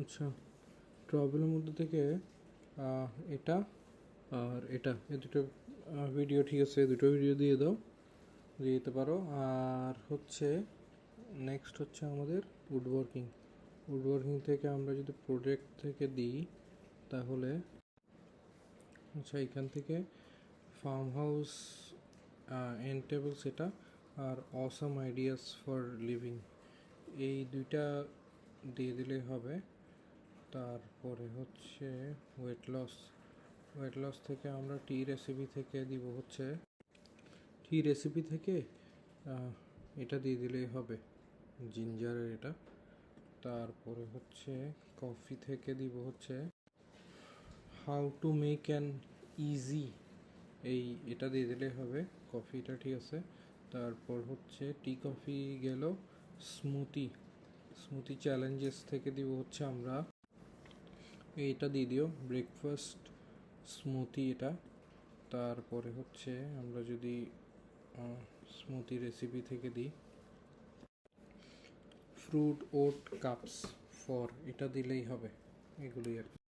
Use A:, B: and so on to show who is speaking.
A: আচ্ছা, ট্রাভেলের মধ্যে থেকে এটা আর এটা, এই দুটো ভিডিও ঠিক আছে, দুটো ভিডিও দিয়ে দাও, দিয়ে দিতে পারো। আর হচ্ছে নেক্সট হচ্ছে আমাদের উডওয়ার্কিং। উডওয়ার্কিং থেকে আমরা যদি প্রজেক্ট থেকে দিই তাহলে আচ্ছা, এখান থেকে ফার্ম হাউস, এন্ড টেবল সেটা আর অসাম আইডিয়াস ফর লিভিং, এই দুইটা দিয়ে দিলেই হবে। তারপরে হচ্ছে ওয়েট লস। ওয়েট লস থেকে আমরা টি রেসিপি থেকে দিব হচ্ছে টি রেসিপি থেকে এটা দিয়ে দিলেই হবে, জিঞ্জারের এটা। তারপরে হচ্ছে কফি থেকে দিব হচ্ছে how to make an easy, এটা দিয়ে দিলেই হবে কফিটা, ঠিক আছে। তারপর হচ্ছে টি কফি গেল। স্মুথি, স্মুথি চ্যালেঞ্জেস থেকে দিব হচ্ছে আমরা এইটা দিয়ে দিও, ব্রেকফাস্ট স্মুথি এটা। তারপরে হচ্ছে আমরা যদি স্মুথি রেসিপি থেকে দিই ফ্রুট ওট কাপস ফর, এটা দিলেই হবে, এগুলোই আর কি।